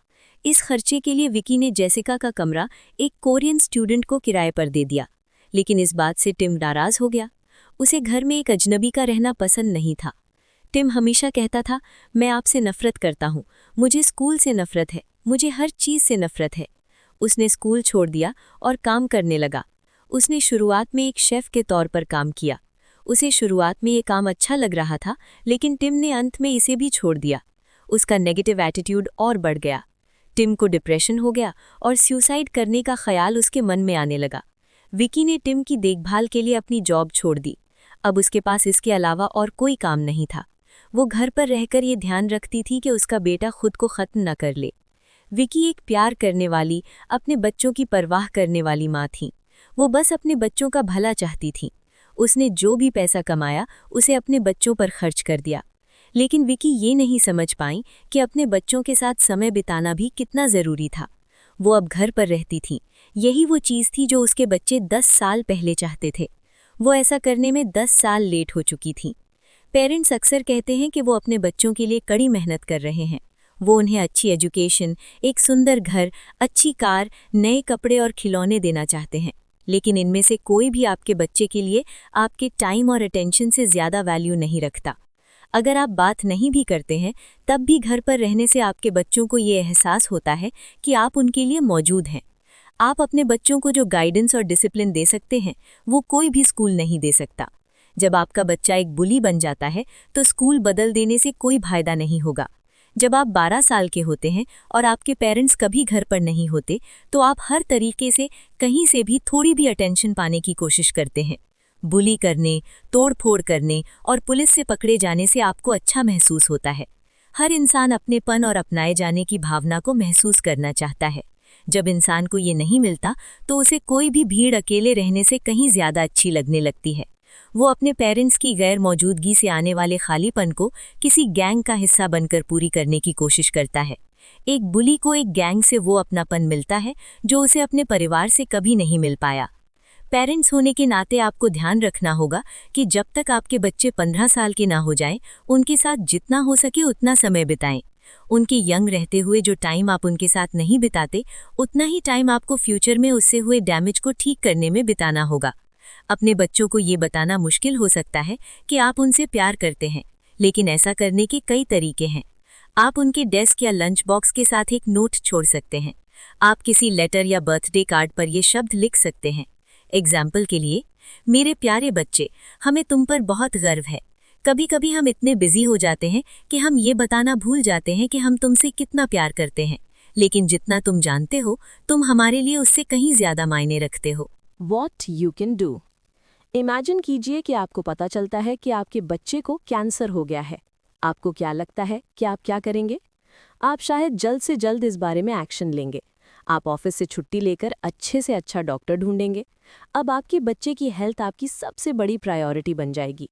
इस खर्चे के लिए विकी ने जेसिका का कमरा एक कोरियन स्टूडेंट को किराए पर दे दिया। लेकिन इस बात से टिम नाराज हो गया। उसे घर में एक अजनबी का रहना पसंद नहीं था। टिम हमेशा कहता था, मैं आपसे नफरत करता हूँ, मुझे स्कूल से नफरत है, मुझे हर चीज़ से नफरत है। उसने स्कूल छोड़ दिया और काम करने लगा। उसने शुरुआत में एक शेफ के तौर पर काम किया। उसे शुरुआत में ये काम अच्छा लग रहा था, लेकिन टिम ने अंत में इसे भी छोड़ दिया। उसका नेगेटिव एटीट्यूड और बढ़ गया। टिम को डिप्रेशन हो गया और सुसाइड करने का ख्याल उसके मन में आने लगा। विकी ने टिम की देखभाल के लिए अपनी जॉब छोड़ दी। अब उसके पास इसके अलावा और कोई काम नहीं था। वो घर पर रहकर ये ध्यान रखती थी कि उसका बेटा खुद को ख़त्म न कर ले। विकी एक प्यार करने वाली, अपने बच्चों की परवाह करने वाली माँ थी। वो बस अपने बच्चों का भला चाहती थी। उसने जो भी पैसा कमाया उसे अपने बच्चों पर खर्च कर दिया। लेकिन विकी ये नहीं समझ पाई कि अपने बच्चों के साथ समय बिताना भी कितना ज़रूरी था। वो अब घर पर रहती थी। यही वो चीज़ थी जो उसके बच्चे 10 साल पहले चाहते थे। वो ऐसा करने में 10 साल लेट हो चुकी थी। पेरेंट्स अक्सर कहते हैं कि वो अपने बच्चों के लिए कड़ी मेहनत कर रहे हैं। वो उन्हें अच्छी एजुकेशन, एक सुंदर घर, अच्छी कार, नए कपड़े और खिलौने देना चाहते हैं। लेकिन इनमें से कोई भी आपके बच्चे के लिए आपके टाइम और अटेंशन से ज़्यादा वैल्यू नहीं रखता। अगर आप बात नहीं भी करते हैं, तब भी घर पर रहने से आपके बच्चों को ये एहसास होता है कि आप उनके लिए मौजूद हैं। आप अपने बच्चों को जो गाइडेंस और डिसिप्लिन दे सकते हैं, वो कोई भी स्कूल नहीं दे सकता। जब आपका बच्चा एक बुली बन जाता है, तो स्कूल बदल देने से कोई फायदा नहीं होगा। जब आप 12 साल के होते हैं और आपके पेरेंट्स कभी घर पर नहीं होते, तो आप हर तरीके से कहीं से भी थोड़ी भी अटेंशन पाने की कोशिश करते हैं। बुली करने, तोड़-फोड़ करने और पुलिस से पकड़े जाने से आपको अच्छा महसूस होता है। हर इंसान अपनेपन और अपनाए जाने की भावना को महसूस करना चाहता है। जब इंसान को ये नहीं मिलता, तो उसे कोई भी भीड़ अकेले रहने से कहीं ज़्यादा अच्छी लगने लगती है। वो अपने पेरेंट्स की गैर मौजूदगी से आने वाले खालीपन को किसी गैंग का हिस्सा बनकर पूरी करने की कोशिश करता है। एक बुली को एक गैंग से वो अपनापन मिलता है जो उसे अपने परिवार से कभी नहीं मिल पाया। पेरेंट्स होने के नाते आपको ध्यान रखना होगा कि जब तक आपके बच्चे 15 साल के ना हो जाएं, उनके साथ जितना हो सके उतना समय बिताएं। उनके यंग रहते हुए जो टाइम आप उनके साथ नहीं बिताते, उतना ही टाइम आपको फ्यूचर में उससे हुए डैमेज को ठीक करने में बिताना होगा। अपने बच्चों को ये बताना मुश्किल हो सकता है कि आप उनसे प्यार करते हैं, लेकिन ऐसा करने के कई तरीके हैं। आप उनके डेस्क या लंच बॉक्स के साथ एक नोट छोड़ सकते हैं। आप किसी लेटर या बर्थडे कार्ड पर ये शब्द लिख सकते हैं। एग्जाम्पल के लिए, मेरे प्यारे बच्चे, हमें तुम पर बहुत गर्व है। कभी कभी हम इतने बिजी हो जाते हैं कि हम ये बताना भूल जाते हैं कि हम तुमसे कितना प्यार करते हैं, लेकिन जितना तुम जानते हो, तुम हमारे लिए उससे कहीं ज्यादा मायने रखते हो। What you can do। Imagine कीजिए कि आपको पता चलता है कि आपके बच्चे को कैंसर हो गया है। आपको क्या लगता है कि आप क्या करेंगे? आप शायद जल्द से जल्द इस बारे में एक्शन लेंगे। आप ऑफिस से छुट्टी लेकर अच्छे से अच्छा डॉक्टर ढूंढेंगे। अब आपके बच्चे की हेल्थ आपकी सबसे बड़ी प्रायोरिटी बन जाएगी।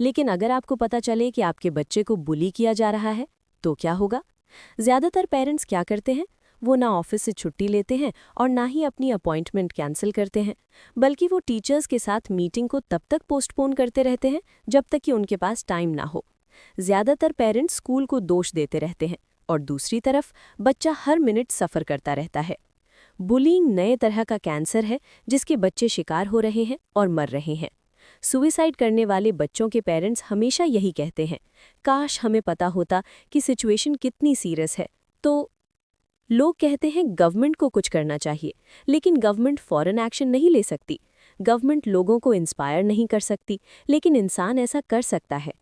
लेकिन अगर आपको पता चले कि आपके बच्चे को बुली किया जा रहा है, तो क्या होगा? ज़्यादातर पेरेंट्स क्या करते हैं? वो ना ऑफिस से छुट्टी लेते हैं और ना ही अपनी अपॉइंटमेंट कैंसिल करते हैं, बल्कि वो टीचर्स के साथ मीटिंग को तब तक पोस्टपोन करते रहते हैं जब तक कि उनके पास टाइम ना हो। ज़्यादातर पेरेंट्स स्कूल को दोष देते रहते हैं और दूसरी तरफ बच्चा हर मिनट सफ़र करता रहता है। बुलिंग नए तरह का कैंसर है जिसके बच्चे शिकार हो रहे हैं और मर रहे हैं। सुसाइड करने वाले बच्चों के पेरेंट्स हमेशा यही कहते हैं, काश हमें पता होता कि सिचुएशन कितनी सीरियस है। तो लोग कहते हैं गवर्नमेंट को कुछ करना चाहिए, लेकिन गवर्नमेंट फॉरेन एक्शन नहीं ले सकती। गवर्नमेंट लोगों को इंस्पायर नहीं कर सकती, लेकिन इंसान ऐसा कर सकता है।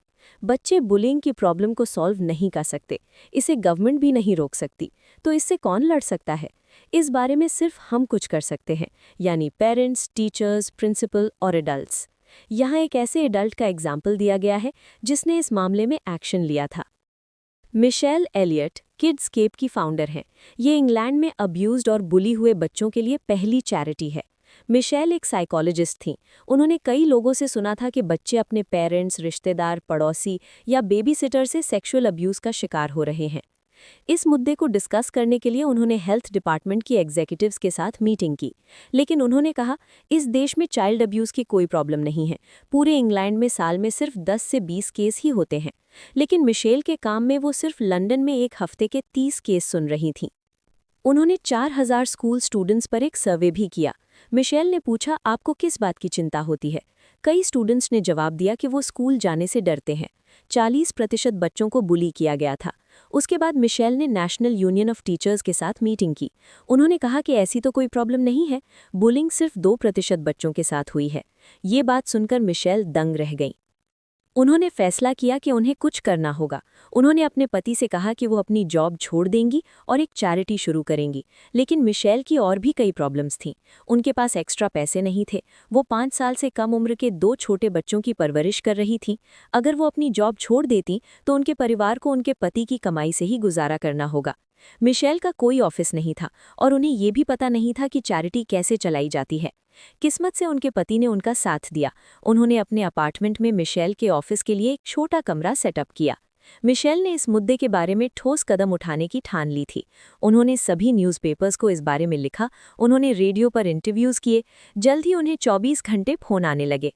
बच्चे बुलिंग की प्रॉब्लम को सॉल्व नहीं कर सकते, इसे गवर्नमेंट भी नहीं रोक सकती, तो इससे कौन लड़ सकता है? इस बारे में सिर्फ हम कुछ कर सकते हैं, यानी पेरेंट्स, टीचर्स, प्रिंसिपल और एडल्ट्स। यहाँ एक ऐसे एडल्ट का एग्जाम्पल दिया गया है जिसने इस मामले में एक्शन लिया था। मिशेल एलियट किड्सकेप की फाउंडर हैं। ये इंग्लैंड में अब्यूज्ड और बुली हुए बच्चों के लिए पहली चैरिटी है। मिशेल एक साइकोलॉजिस्ट थीं। उन्होंने कई लोगों से सुना था कि बच्चे अपने पेरेंट्स, रिश्तेदार, पड़ोसी या बेबी सिटर से सेक्सुअल अब्यूज़ का शिकार हो रहे हैं। इस मुद्दे को डिस्कस करने के लिए उन्होंने हेल्थ डिपार्टमेंट की एग्जीक्यूटिव्स के साथ मीटिंग की, लेकिन उन्होंने कहा, इस देश में चाइल्ड अब्यूज़ की कोई प्रॉब्लम नहीं है। पूरे इंग्लैंड में साल में सिर्फ 10 से 20 केस ही होते हैं। लेकिन मिशेल के काम में वो सिर्फ लंदन में एक हफ्ते के 30 केस सुन रही थीं। उन्होंने 4000 स्कूल स्टूडेंट्स पर एक सर्वे भी किया। मिशेल ने पूछा, आपको किस बात की चिंता होती है? कई स्टूडेंट्स ने जवाब दिया कि वो स्कूल जाने से डरते हैं। 40% बच्चों को बुली किया गया था। उसके बाद मिशेल ने नेशनल यूनियन ऑफ टीचर्स के साथ मीटिंग की। उन्होंने कहा कि ऐसी तो कोई प्रॉब्लम नहीं है, बुलिंग सिर्फ 2% बच्चों के साथ हुई है। ये बात सुनकर मिशेल दंग रह गई। उन्होंने फैसला किया कि उन्हें कुछ करना होगा। उन्होंने अपने पति से कहा कि वो अपनी जॉब छोड़ देंगी और एक चैरिटी शुरू करेंगी। लेकिन मिशेल की और भी कई प्रॉब्लम्स थीं। उनके पास एक्स्ट्रा पैसे नहीं थे। वो 5 साल से कम उम्र के 2 छोटे बच्चों की परवरिश कर रही थीं। अगर वो अपनी जॉब छोड़ देती तो उनके परिवार को उनके पति की कमाई से ही गुजारा करना होगा। मिशेल का कोई ऑफिस नहीं था और उन्हें ये भी पता नहीं था कि चैरिटी कैसे चलाई जाती है। किस्मत से उनके पति ने उनका साथ दिया। उन्होंने अपने अपार्टमेंट में मिशेल के ऑफिस के लिए एक छोटा कमरा सेटअप किया। मिशेल ने इस मुद्दे के बारे में ठोस कदम उठाने की ठान ली थी। उन्होंने सभी न्यूज़पेपर्स को इस बारे में लिखा, उन्होंने रेडियो पर इंटरव्यूज़ किए। जल्द ही उन्हें 24 घंटे फोन आने लगे।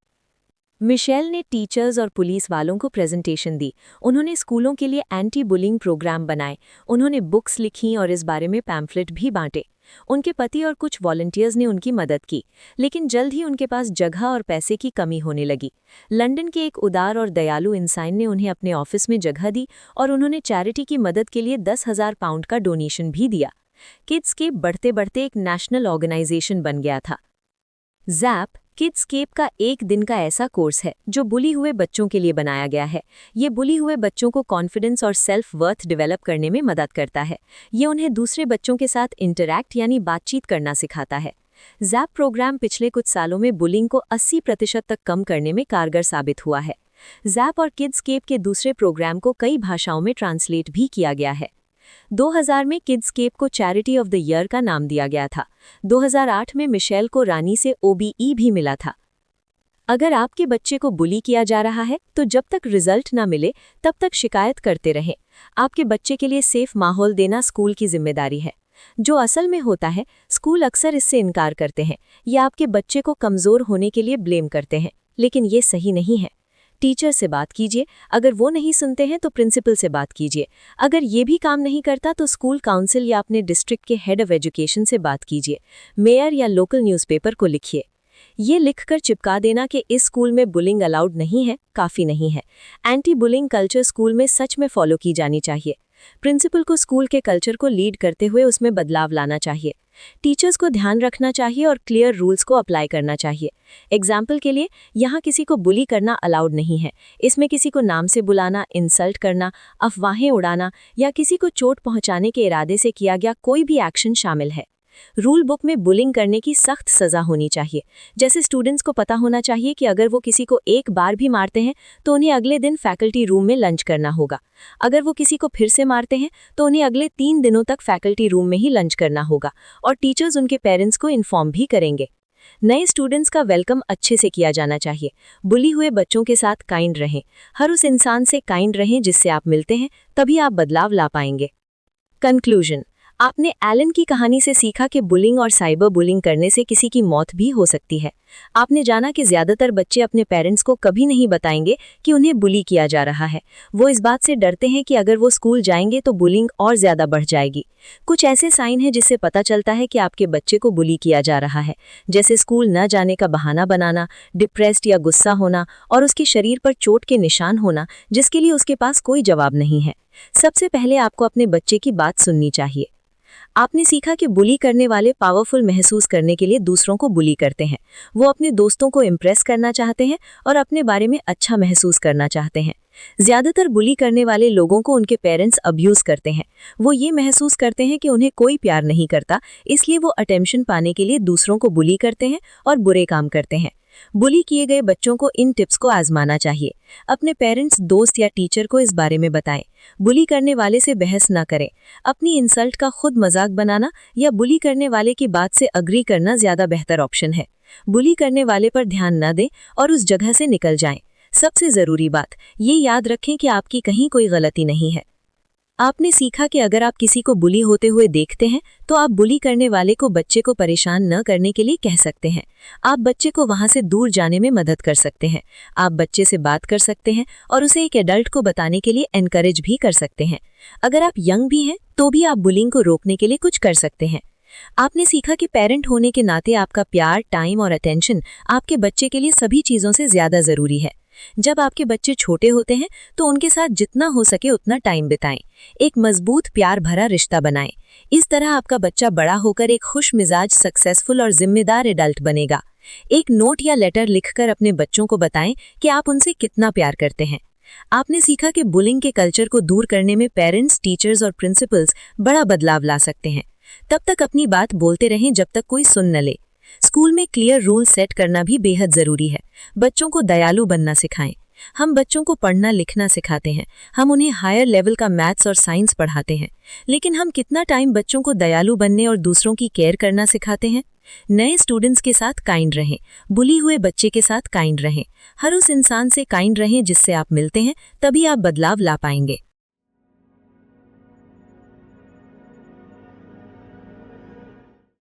मिशेल ने टीचर्स और पुलिस वालों को प्रेजेंटेशन दी। उन्होंने स्कूलों के लिए एंटी बुलिंग प्रोग्राम बनाए। उन्होंने बुक्स लिखीं और इस बारे में पैम्फलेट भी बांटे। उनके पति और कुछ वॉलंटियर्स ने उनकी मदद की, लेकिन जल्द ही उनके पास जगह और पैसे की कमी होने लगी। लंदन के एक उदार और दयालु इंसान ने उन्हें अपने ऑफिस में जगह दी और उन्होंने चैरिटी की मदद के लिए 10,000 पाउंड का डोनेशन भी दिया। किड्सकेप बढ़ते बढ़ते एक नेशनल ऑर्गेनाइजेशन बन गया था। ज़ैप किड्सकेप का एक दिन का ऐसा कोर्स है जो बुली हुए बच्चों के लिए बनाया गया है। ये बुली हुए बच्चों को कॉन्फिडेंस और सेल्फ वर्थ डेवलप करने में मदद करता है। ये उन्हें दूसरे बच्चों के साथ इंटरैक्ट यानी बातचीत करना सिखाता है। ज़ैप प्रोग्राम पिछले कुछ सालों में बुलिंग को 80% तक कम करने में कारगर साबित हुआ है। ज़ैप और किड्सकेप के दूसरे प्रोग्राम को कई भाषाओं में ट्रांसलेट भी किया गया है। 2000 में किड्सकेप को चैरिटी ऑफ द ईयर का नाम दिया गया था। 2008 में मिशेल को रानी से OBE भी मिला था। अगर आपके बच्चे को बुली किया जा रहा है तो जब तक रिजल्ट ना मिले तब तक शिकायत करते रहें। आपके बच्चे के लिए सेफ माहौल देना स्कूल की जिम्मेदारी है। जो असल में होता है, स्कूल अक्सर इससे इनकार करते हैं या आपके बच्चे को कमज़ोर होने के लिए ब्लेम करते हैं, लेकिन ये सही नहीं है। टीचर से बात कीजिए, अगर वो नहीं सुनते हैं तो प्रिंसिपल से बात कीजिए। अगर ये भी काम नहीं करता तो स्कूल काउंसिल या अपने डिस्ट्रिक्ट के हेड ऑफ एजुकेशन से बात कीजिए। मेयर या लोकल न्यूज़पेपर को लिखिए। ये लिखकर चिपका देना कि इस स्कूल में बुलिंग अलाउड नहीं है काफ़ी नहीं है। एंटी बुलिंग कल्चर स्कूल में सच में फॉलो की जानी चाहिए। प्रिंसिपल को स्कूल के कल्चर को लीड करते हुए उसमें बदलाव लाना चाहिए। टीचर्स को ध्यान रखना चाहिए और क्लियर रूल्स को अप्लाई करना चाहिए। एग्जाम्पल के लिए, यहाँ किसी को बुली करना अलाउड नहीं है। इसमें किसी को नाम से बुलाना, इंसल्ट करना, अफवाहें उड़ाना या किसी को चोट पहुंचाने के इरादे से किया गया कोई भी एक्शन शामिल है। रूल बुक में बुलिंग करने की सख्त सज़ा होनी चाहिए। जैसे स्टूडेंट्स को पता होना चाहिए कि अगर वो किसी को एक बार भी मारते हैं तो उन्हें अगले दिन फैकल्टी रूम में लंच करना होगा। अगर वो किसी को फिर से मारते हैं तो उन्हें अगले 3 दिनों तक फैकल्टी रूम में ही लंच करना होगा और टीचर्स उनके पेरेंट्स को इन्फॉर्म भी करेंगे। नए स्टूडेंट्स का वेलकम अच्छे से किया जाना चाहिए। बुली हुए बच्चों के साथ काइंड रहें। हर उस इंसान से काइंड रहें जिससे आप मिलते हैं, तभी आप बदलाव ला पाएंगे। कंक्लूजन, आपने एलन की कहानी से सीखा कि बुलिंग और साइबर बुलिंग करने से किसी की मौत भी हो सकती है। आपने जाना कि ज़्यादातर बच्चे अपने पेरेंट्स को कभी नहीं बताएंगे कि उन्हें बुली किया जा रहा है। वो इस बात से डरते हैं कि अगर वो स्कूल जाएंगे तो बुलिंग और ज़्यादा बढ़ जाएगी। कुछ ऐसे साइन हैं जिससे पता चलता है कि आपके बच्चे को बुली किया जा रहा है, जैसे स्कूल न जाने का बहाना बनाना, डिप्रेस्ड या गुस्सा होना और उसके शरीर पर चोट के निशान होना जिसके लिए उसके पास कोई जवाब नहीं है। सबसे पहले आपको अपने बच्चे की बात सुननी चाहिए। आपने सीखा कि बुली करने वाले पावरफुल महसूस करने के लिए दूसरों को बुली करते हैं। वो अपने दोस्तों को इम्प्रेस करना चाहते हैं और अपने बारे में अच्छा महसूस करना चाहते हैं। ज्यादातर बुली करने वाले लोगों को उनके पेरेंट्स अब्यूज करते हैं। वो ये महसूस करते हैं कि उन्हें कोई प्यार नहीं करता, इसलिए वो अटेंशन पाने के लिए दूसरों को बुली करते हैं और बुरे काम करते हैं। बुली किए गए बच्चों को इन टिप्स को आजमाना चाहिए। अपने पेरेंट्स, दोस्त या टीचर को इस बारे में बताएं। बुली करने वाले से बहस ना करें। अपनी इंसल्ट का खुद मजाक बनाना या बुली करने वाले की बात से अग्री करना ज्यादा बेहतर ऑप्शन है। बुली करने वाले पर ध्यान न दें और उस जगह से निकल जाएं। सबसे जरूरी बात ये याद रखें कि आपकी कहीं कोई गलती नहीं है। आपने सीखा कि अगर आप किसी को बुली होते हुए देखते हैं तो आप बुली करने वाले को बच्चे को परेशान न करने के लिए कह सकते हैं। आप बच्चे को वहां से दूर जाने में मदद कर सकते हैं। आप बच्चे से बात कर सकते हैं और उसे एक एडल्ट को बताने के लिए एनकरेज भी कर सकते हैं। अगर आप यंग भी हैं तो भी आप बुलिंग को रोकने के लिए कुछ कर सकते हैं। आपने सीखा कि पेरेंट होने के नाते आपका प्यार, टाइम और अटेंशन आपके बच्चे के लिए सभी चीजों से ज्यादा जरूरी है। जब आपके बच्चे छोटे होते हैं तो उनके साथ जितना हो सके उतना टाइम बिताएं। एक मजबूत, प्यार भरा रिश्ता बनाएं। इस तरह आपका बच्चा बड़ा होकर एक खुश मिजाज, सक्सेसफुल और जिम्मेदार एडल्ट बनेगा। एक नोट या लेटर लिखकर अपने बच्चों को बताएं कि आप उनसे कितना प्यार करते हैं। आपने सीखा कि बुलिंग के कल्चर को दूर करने में पेरेंट्स, टीचर्स और प्रिंसिपल्स बड़ा बदलाव ला सकते हैं। तब तक अपनी बात बोलते रहें जब तक कोई सुन न ले। स्कूल में क्लियर रूल सेट करना भी बेहद जरूरी है। बच्चों को दयालु बनना सिखाएं। हम बच्चों को पढ़ना लिखना सिखाते हैं। हम उन्हें हायर लेवल का मैथ्स और साइंस पढ़ाते हैं, लेकिन हम कितना टाइम बच्चों को दयालु बनने और दूसरों की केयर करना सिखाते हैं? नए स्टूडेंट्स के साथ काइंड रहें। बुली हुए बच्चे के साथ काइंड रहें। हर उस इंसान से काइंड रहें जिससे आप मिलते हैं, तभी आप बदलाव ला पाएंगे।